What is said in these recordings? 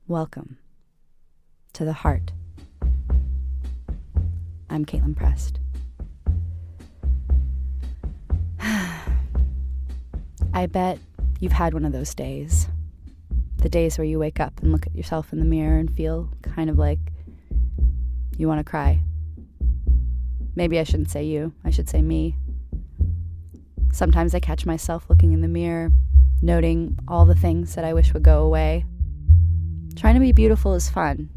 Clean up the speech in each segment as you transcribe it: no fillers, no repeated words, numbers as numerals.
Welcome to the heart. I'm Caitlin Prest. I bet you've had one of those days. The days where you wake up and look at yourself in the mirror and feel kind of like you want to cry. Maybe I shouldn't say you, I should say me. Sometimes I catch myself looking in the mirror, noting all the things that I wish would go away. Trying to be beautiful is fun,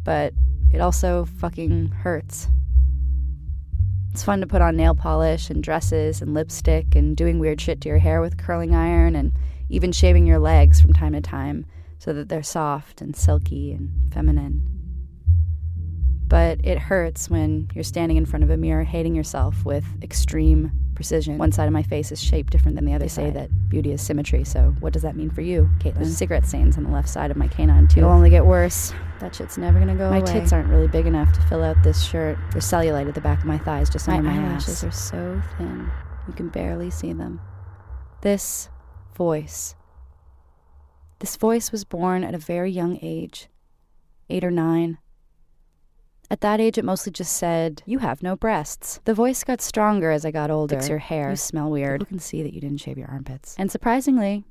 but it also fucking hurts. It's fun to put on nail polish and dresses and lipstick and doing weird shit to your hair with curling iron and even shaving your legs from time to time so that they're soft and silky and feminine. But it hurts when you're standing in front of a mirror hating yourself with extreme precision. One side of my face is shaped different than the other. They say that beauty is symmetry, so what does that mean for you, Caitlin? There's cigarette stains on the left side of my canine tooth. It'll only get worse. That shit's never gonna go away. My tits aren't really big enough to fill out this shirt. There's cellulite at the back of my thighs, just under my eyelashes are so thin, you can barely see them. This voice was born at a very young age, 8 or 9. At that age, it mostly just said, "You have no breasts." The voice got stronger as I got older. "Fix your hair. You smell weird. People can see that you didn't shave your armpits." And surprisingly,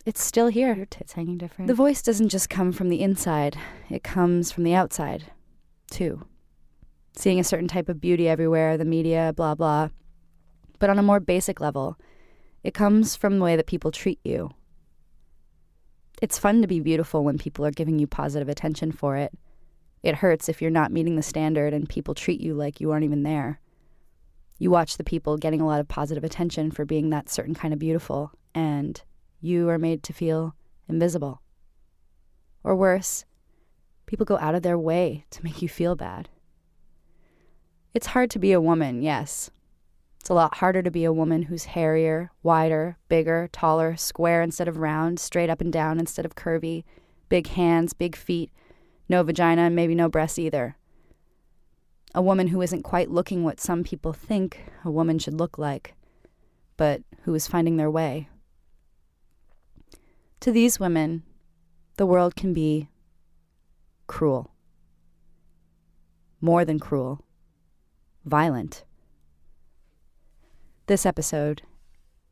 it's still here. Your tits hanging different. The voice doesn't just come from the inside. It comes from the outside, too. Seeing a certain type of beauty everywhere, the media, blah, blah. But on a more basic level, it comes from the way that people treat you. It's fun to be beautiful when people are giving you positive attention for it. It hurts if you're not meeting the standard and people treat you like you aren't even there. You watch the people getting a lot of positive attention for being that certain kind of beautiful, and you are made to feel invisible. Or worse, people go out of their way to make you feel bad. It's hard to be a woman, yes. It's a lot harder to be a woman who's hairier, wider, bigger, taller, square instead of round, straight up and down instead of curvy, big hands, big feet, no vagina, and maybe no breasts either. A woman who isn't quite looking what some people think a woman should look like, but who is finding their way. To these women, the world can be cruel. More than cruel. Violent. This episode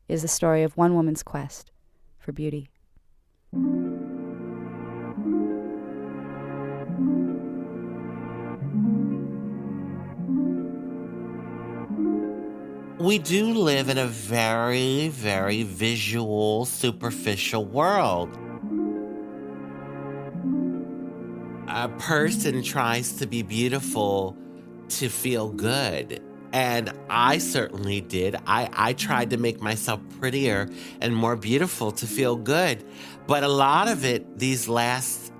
is the story of one woman's quest for beauty. We do live in a very, very visual, superficial world. A person tries to be beautiful to feel good. And I certainly did. I tried to make myself prettier and more beautiful to feel good. But a lot of it these last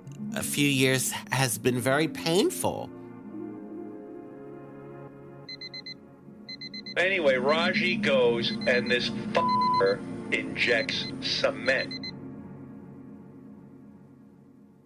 few years has been very painful. Anyway, Raji goes and this f***er injects cement.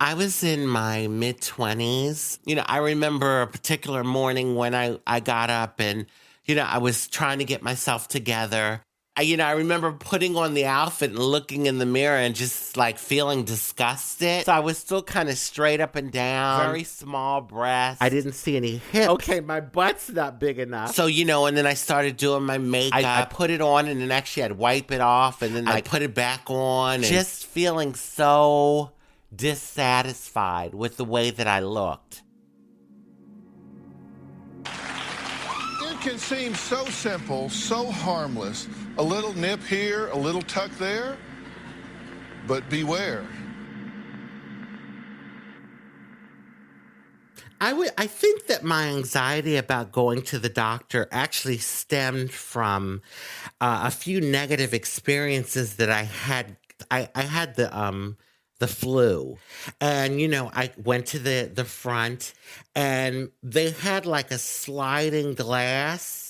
I was in my mid-20s. I remember a particular morning when I got up and, I was trying to get myself together. I remember putting on the outfit and looking in the mirror and just feeling disgusted. So I was still kind of straight up and down, very small breasts. I didn't see any hips. Okay, my butt's not big enough. So, and then I started doing my makeup. I put it on and then actually I'd wipe it off and then I put it back on. And just feeling so dissatisfied with the way that I looked. It can seem so simple, so harmless. A little nip here, a little tuck there, but beware. I think that my anxiety about going to the doctor actually stemmed from a few negative experiences that I had. I had the flu, and I went to the front, and they had a sliding glass.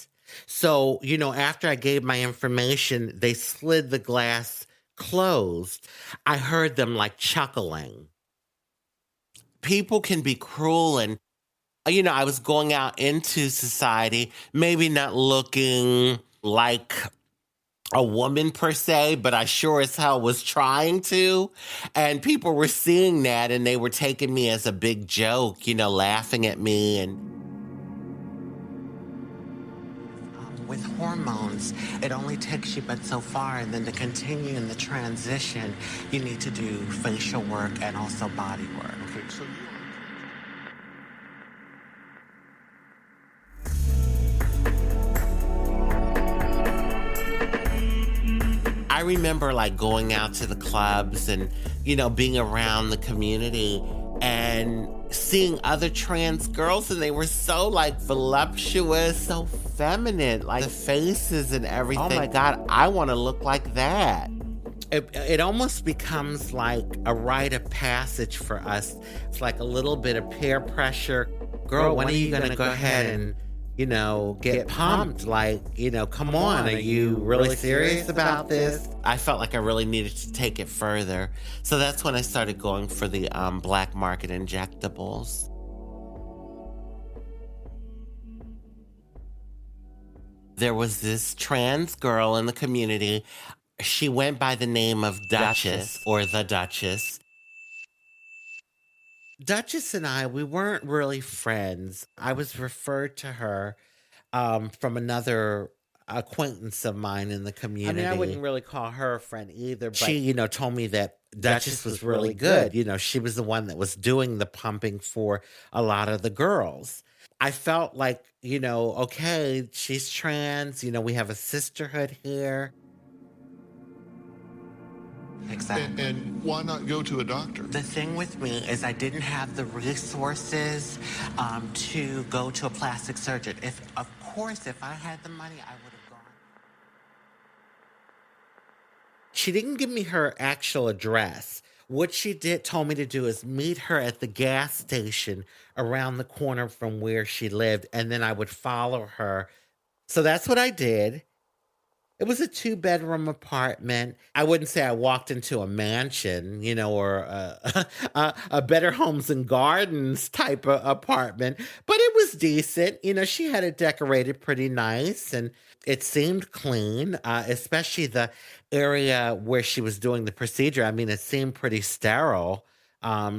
So after I gave my information, they slid the glass closed. I heard them chuckling. People can be cruel, and I was going out into society, maybe not looking like a woman per se, but I sure as hell was trying to. And people were seeing that and they were taking me as a big joke, laughing at me. And with hormones, it only takes you but so far. And then to continue in the transition, you need to do facial work and also body work. Okay, so I remember going out to the clubs and, being around the community and seeing other trans girls, and they were so voluptuous, so feminine, the faces and everything. Oh my God, I want to look like that. It almost becomes like a rite of passage for us. It's like a little bit of peer pressure. Girl, when are you going to go ahead and get pumped? Come on, are you really serious about this? I felt like I really needed to take it further. So that's when I started going for the black market injectables. There was this trans girl in the community. She went by the name of Duchess, or the Duchess. Duchess and I, we weren't really friends. I was referred to her from another acquaintance of mine in the community. I wouldn't really call her a friend either, but she, told me that Duchess was really good. She was the one that was doing the pumping for a lot of the girls. I felt like, okay, she's trans, we have a sisterhood here. Exactly. And why not go to a doctor? The thing with me is I didn't have the resources to go to a plastic surgeon. If I had the money, I would have gone. She didn't give me her actual address. What she told me to do is meet her at the gas station around the corner from where she lived, and then I would follow her. So that's what I did. It was a 2-bedroom apartment. I wouldn't say I walked into a mansion, or a Better Homes and Gardens type of apartment, but it was decent. She had it decorated pretty nice and it seemed clean, especially the area where she was doing the procedure. I mean, it seemed pretty sterile.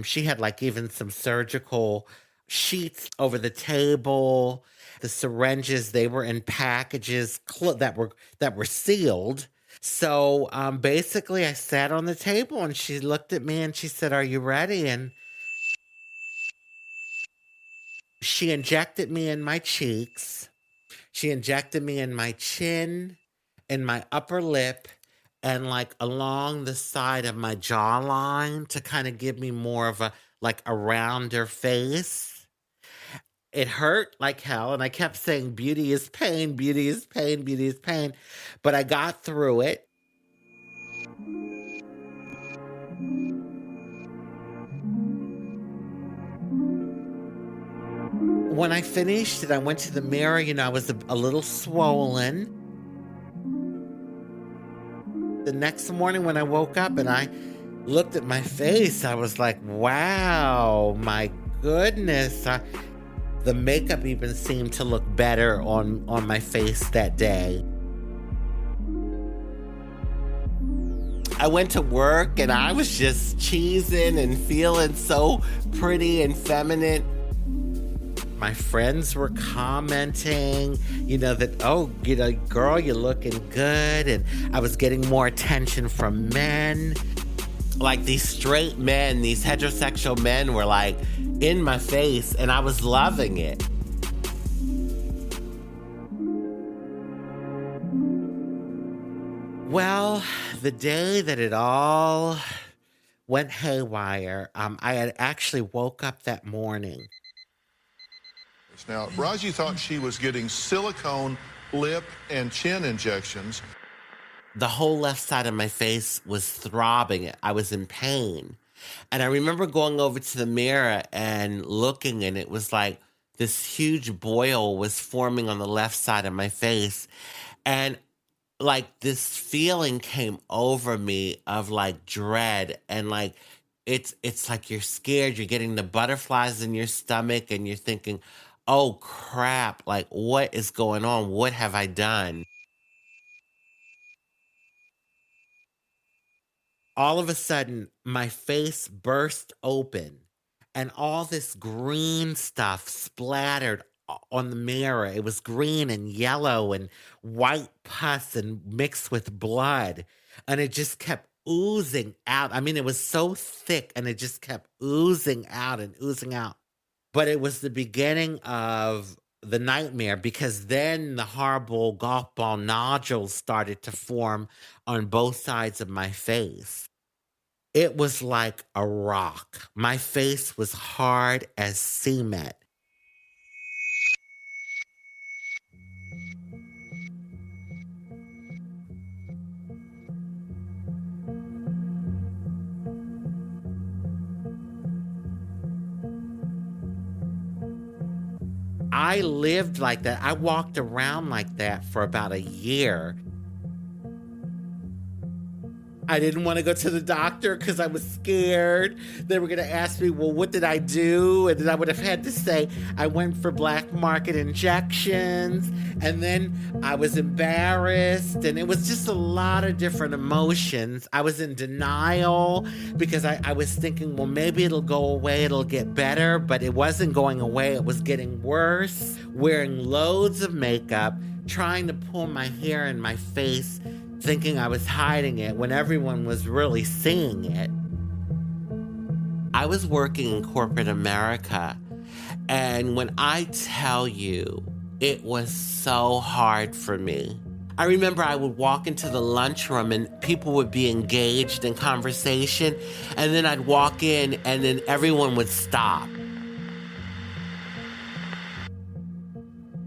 She had even some surgical sheets over the table. The syringes, they were in packages that were sealed. So basically, I sat on the table and she looked at me and she said, "Are you ready?" And she injected me in my cheeks. She injected me in my chin, in my upper lip, and along the side of my jawline to kind of give me more of a rounder face. It hurt like hell, and I kept saying, beauty is pain, beauty is pain, beauty is pain. But I got through it. When I finished it, I went to the mirror. I was a little swollen. The next morning when I woke up and I looked at my face, I was like, wow, my goodness. The makeup even seemed to look better on my face that day. I went to work and I was just cheesing and feeling so pretty and feminine. My friends were commenting, that, girl, you're looking good. And I was getting more attention from men. These straight men, these heterosexual men were in my face, and I was loving it. Well, the day that it all went haywire, I had actually woke up that morning. Now, Raji thought she was getting silicone lip and chin injections. The whole left side of my face was throbbing. I was in pain. And I remember going over to the mirror and looking, and it was this huge boil was forming on the left side of my face. And this feeling came over me of dread. And it's like you're scared. You're getting the butterflies in your stomach and you're thinking, oh crap, what is going on? What have I done? all of a sudden my face burst open and all this green stuff splattered on the mirror. It was green and yellow and white pus and mixed with blood. And it just kept oozing out. I mean, it was so thick and it just kept oozing out and oozing out. But it was the beginning of the nightmare, because then the horrible golf ball nodules started to form on both sides of my face. It was like a rock. My face was hard as cement. I lived like that. I walked around like that for about a year. I didn't want to go to the doctor because I was scared. They were going to ask me, well, what did I do? And then I would have had to say, I went for black market injections. And then I was embarrassed. And it was just a lot of different emotions. I was in denial because I was thinking, well, maybe it'll go away. It'll get better. But it wasn't going away. It was getting worse. Wearing loads of makeup, trying to pull my hair in my face, thinking I was hiding it when everyone was really seeing it. I was working in corporate America, and when I tell you, it was so hard for me. I remember I would walk into the lunchroom and people would be engaged in conversation, and then I'd walk in and then everyone would stop.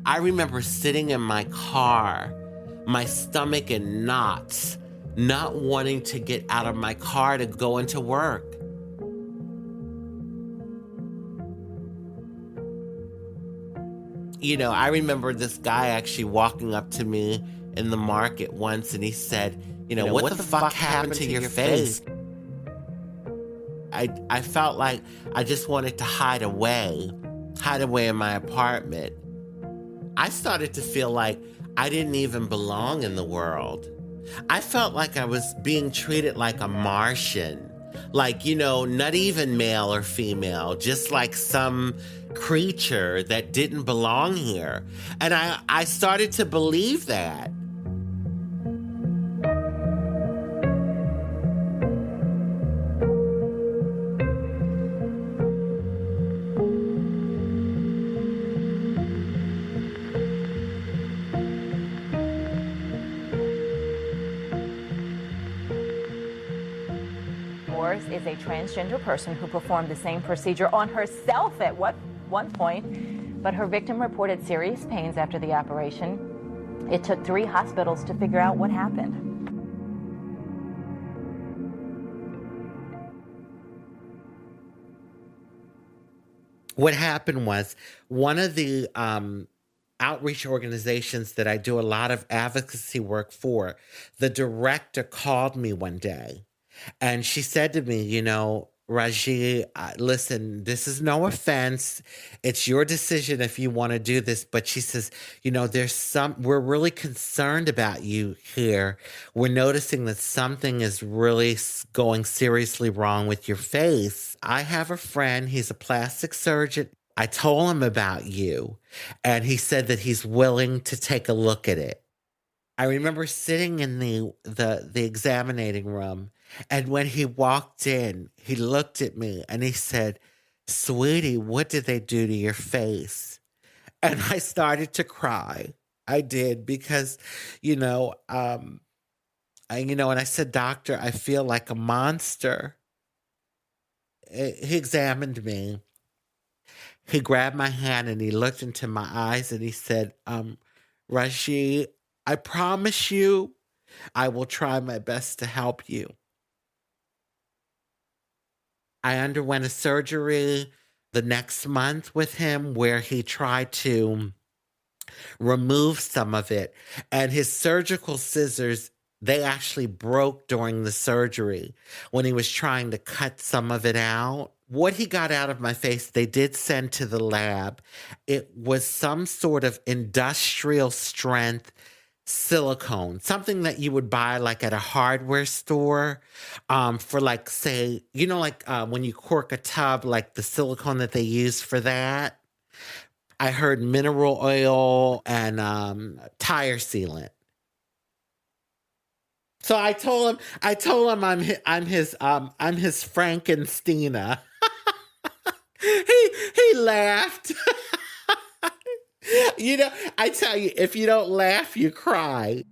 I remember sitting in my car, my stomach in knots, not wanting to get out of my car to go into work. You know, I remember this guy actually walking up to me in the market once, and he said, you know, what the fuck happened to your face? I felt like I just wanted to hide away in my apartment. I started to feel like I didn't even belong in the world. I felt like I was being treated like a Martian. Like, you know, not even male or female, just like some creature that didn't belong here. And I started to believe that. Is a transgender person who performed the same procedure on herself at one point, but her victim reported serious pains after the operation. It took 3 hospitals to figure out what happened. What happened was, one of the outreach organizations that I do a lot of advocacy work for, the director called me one day. And she said to me, you know, Raji, listen, this is no offense. It's your decision if you want to do this. But she says, you know, we're really concerned about you here. We're noticing that something is really going seriously wrong with your face. I have a friend, he's a plastic surgeon. I told him about you, and he said that he's willing to take a look at it. I remember sitting in the examining room, and when he walked in, he looked at me and he said, sweetie, what did they do to your face? And I started to cry. I did, because, and I said, doctor, I feel like a monster. He examined me. He grabbed my hand and he looked into my eyes and he said, Raji, I promise you, I will try my best to help you. I underwent a surgery the next month with him where he tried to remove some of it. And his surgical scissors, they actually broke during the surgery when he was trying to cut some of it out. What he got out of my face, they did send to the lab. It was some sort of industrial strength silicone, something that you would buy like at a hardware store, for like, say, like when you cork a tub, like the silicone that they use for that. I heard mineral oil and tire sealant. So I told him I'm his Frankensteina. He laughed. I tell you, if you don't laugh, you cry.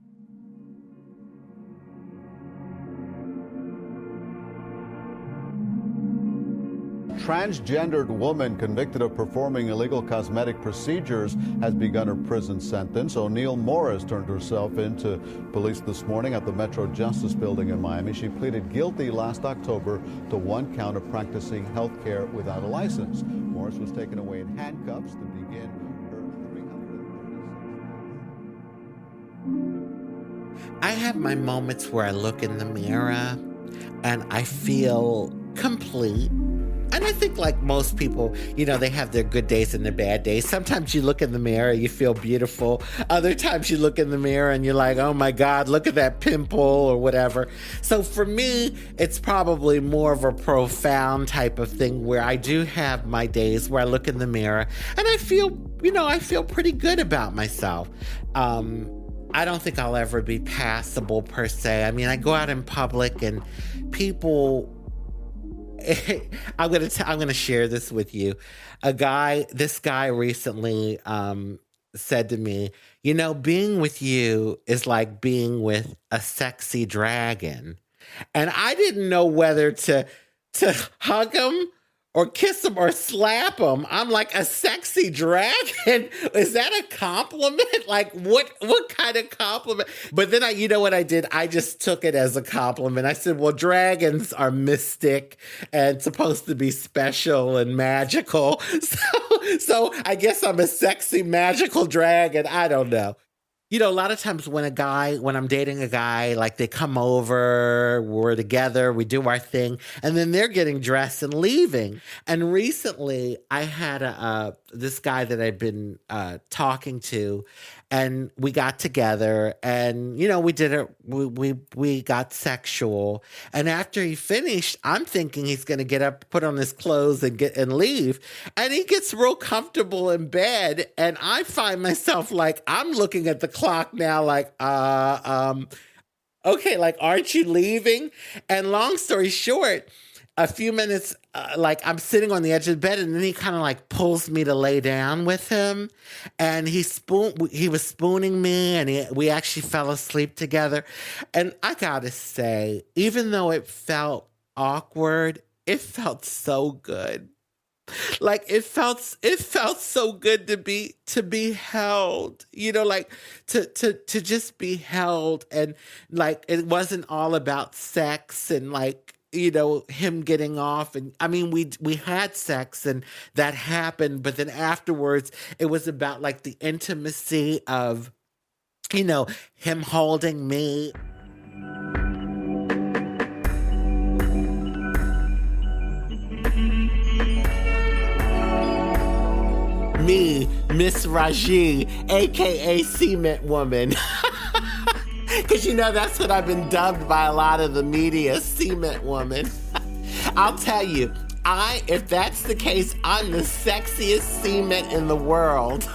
Transgendered woman convicted of performing illegal cosmetic procedures has begun her prison sentence. O'Neill Morris turned herself into police this morning at the Metro Justice Building in Miami. She pleaded guilty last October to one count of practicing health care without a license. Morris was taken away in handcuffs to begin her 336. I have my moments where I look in the mirror and I feel complete. And I think like most people, they have their good days and their bad days. Sometimes you look in the mirror, you feel beautiful. Other times you look in the mirror and you're like, oh my God, look at that pimple or whatever. So for me, it's probably more of a profound type of thing where I do have my days where I look in the mirror and I feel pretty good about myself. I don't think I'll ever be passable per se. I mean, I go out in public and people... I'm gonna share this with you. This guy recently said to me, being with you is like being with a sexy dragon. And I didn't know whether to hug him or kiss him or slap him. I'm like, a sexy dragon? Is that a compliment? Like, what kind of compliment? But then you know what I did? I just took it as a compliment. I said, well, dragons are mystic and supposed to be special and magical. So I guess I'm a sexy, magical dragon. I don't know. A lot of times when I'm dating a guy, like they come over, we're together, we do our thing, and then they're getting dressed and leaving. And recently I had this guy that I'd been talking to, and we got together and, we did it, we got sexual. And after he finished, I'm thinking he's going to get up, put on his clothes and leave. And he gets real comfortable in bed. And I find myself like, I'm looking at the clock now, like, okay, like, aren't you leaving? And long story short, a few minutes, like I'm sitting on the edge of the bed, and then he kind of like pulls me to lay down with him, and he was spooning me, and we actually fell asleep together. And I gotta say, even though it felt awkward, it felt so good. Like it felt so good to be held, like to just be held, and like it wasn't all about sex and like, him getting off. And I mean, we had sex and that happened, but then afterwards it was about like the intimacy of, him holding me. Me, Miss Raji, aka Cement Woman. Because that's what I've been dubbed by a lot of the media, Cement Woman. I'll tell you, if that's the case, I'm the sexiest cement in the world.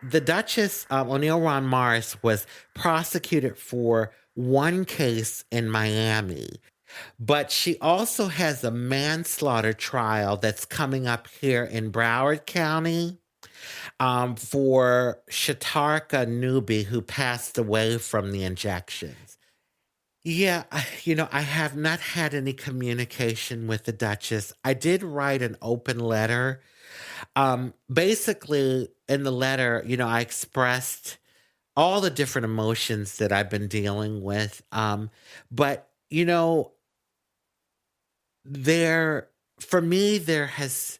The Duchess, O'Neill Ron Morris, was prosecuted for one case in Miami, but she also has a manslaughter trial that's coming up here in Broward County for Shatarka Newby, who passed away from the injections. Yeah, I have not had any communication with the Duchess. I did write an open letter. Basically, in the letter, I expressed all the different emotions that I've been dealing with. But, for me, there has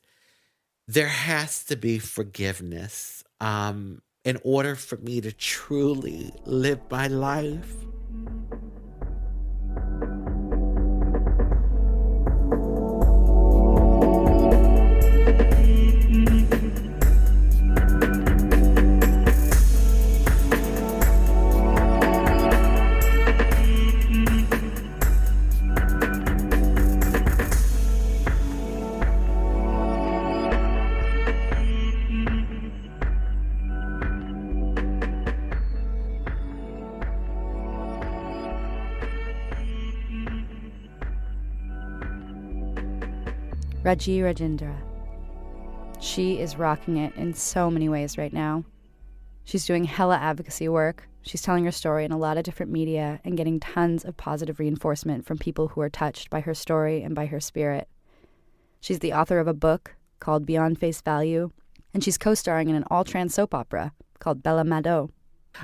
there has to be forgiveness in order for me to truly live my life. Raji Rajendra. She is rocking it in so many ways right now. She's doing hella advocacy work. She's telling her story in a lot of different media and getting tons of positive reinforcement from people who are touched by her story and by her spirit. She's the author of a book called Beyond Face Value, and she's co-starring in an all-trans soap opera called Bella Mado.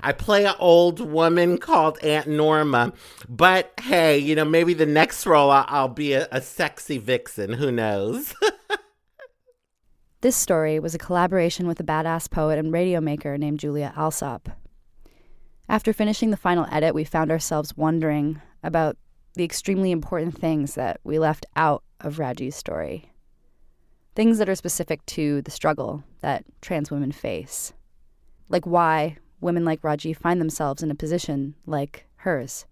I play an old woman called Aunt Norma, but hey, you know, maybe the next role I'll be a sexy vixen. Who knows? This story was a collaboration with a badass poet and radio maker named Julia Alsop. After finishing the final edit, we found ourselves wondering about the extremely important things that we left out of Raji's story. Things that are specific to the struggle that trans women face. Like why women like Raji find themselves in a position like hers.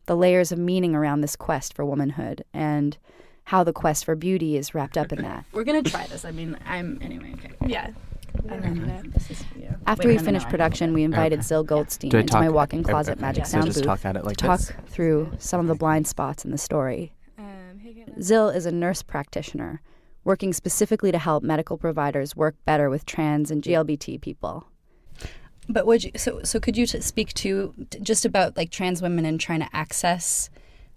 The layers of meaning around this quest for womanhood and how the quest for beauty is wrapped up in that. We're going to try this. I mean, anyway, okay. Yeah. After we finished production, we invited Zil Goldstein into my walk-in closet magic sound booth to talk through some of the blind spots in the story. Zil is a nurse practitioner working specifically to help medical providers work better with trans and GLBT people. But would you, so could you speak to just about like trans women and trying to access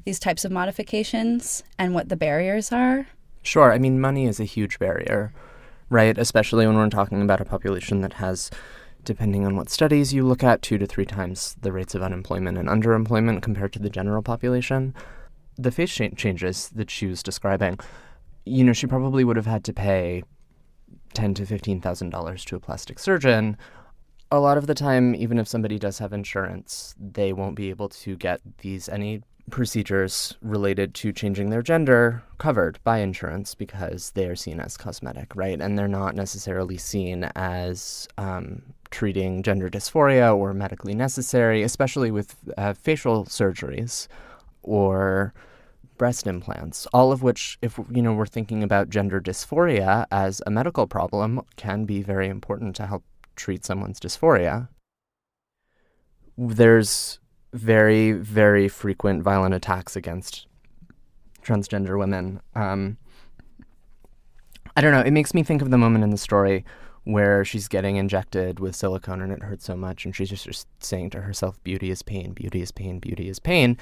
these types of modifications and what the barriers are? Sure. I mean, money is a huge barrier, right? Especially when we're talking about a population that has, depending on what studies you look at, 2 to 3 times the rates of unemployment and underemployment compared to the general population. The face changes that she was describing, you know, she probably would have had to pay $10,000 to $15,000 to a plastic surgeon. A lot of the time, even if somebody does have insurance, they won't be able to get any procedures related to changing their gender covered by insurance because they are seen as cosmetic, right? And they're not necessarily seen as treating gender dysphoria or medically necessary, especially with facial surgeries or breast implants, all of which, if you know, we're thinking about gender dysphoria as a medical problem, can be very important to help treat someone's dysphoria. There's very, very frequent violent attacks against transgender women. I don't know, it makes me think of the moment in the story where she's getting injected with silicone and it hurts so much and she's just saying to herself, beauty is pain, beauty is pain, beauty is pain.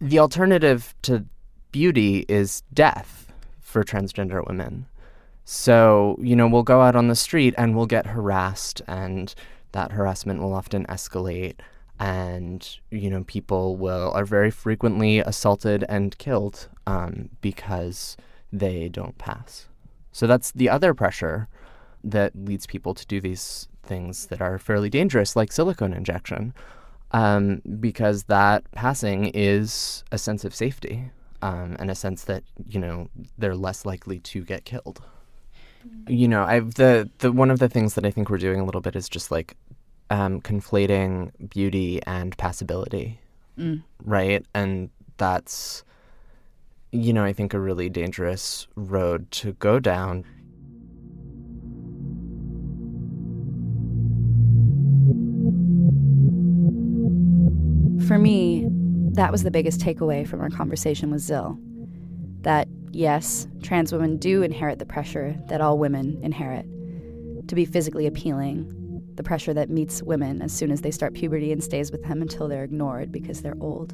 The alternative to beauty is death for transgender women. So, you know, we'll go out on the street and we'll get harassed, and that harassment will often escalate. And, you know, people are very frequently assaulted and killed because they don't pass. So that's the other pressure that leads people to do these things that are fairly dangerous, like silicone injection, because that passing is a sense of safety and a sense that, you know, they're less likely to get killed. You know, the one of the things that I think we're doing a little bit is just like conflating beauty and passability, right? And that's, you know, I think a really dangerous road to go down. For me, that was the biggest takeaway from our conversation with Zil. That, yes, trans women do inherit the pressure that all women inherit, to be physically appealing, the pressure that meets women as soon as they start puberty and stays with them until they're ignored because they're old.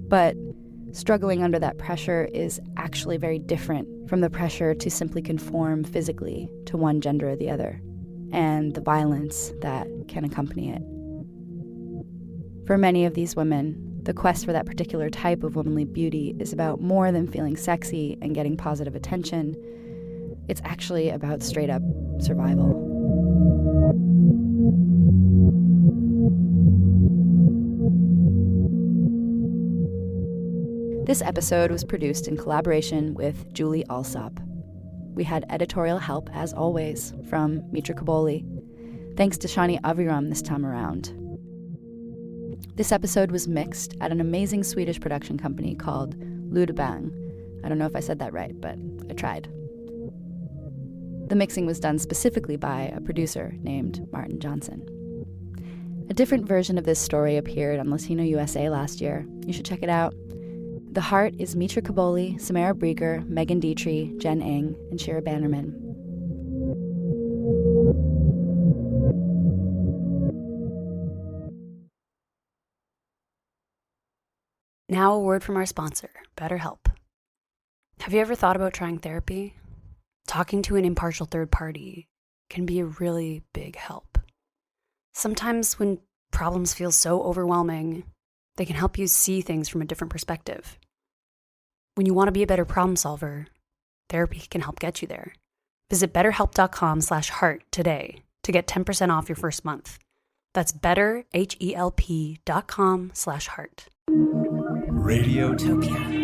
But struggling under that pressure is actually very different from the pressure to simply conform physically to one gender or the other, and the violence that can accompany it. For many of these women, the quest for that particular type of womanly beauty is about more than feeling sexy and getting positive attention. It's actually about straight up survival. This episode was produced in collaboration with Julie Alsop. We had editorial help, as always, from Mitra Kaboli. Thanks to Shani Aviram this time around. This episode was mixed at an amazing Swedish production company called Ludebang. I don't know if I said that right, but I tried. The mixing was done specifically by a producer named Martin Johnson. A different version of this story appeared on Latino USA last year. You should check it out. The Heart is Mitra Kaboli, Samara Brieger, Megan Dietrich, Jen Eng, and Shira Bannerman. Now a word from our sponsor, BetterHelp. Have you ever thought about trying therapy? Talking to an impartial third party can be a really big help. Sometimes when problems feel so overwhelming, they can help you see things from a different perspective. When you want to be a better problem solver, therapy can help get you there. Visit betterhelp.com/heart today to get 10% off your first month. That's betterhelp.com/heart. Radiotopia.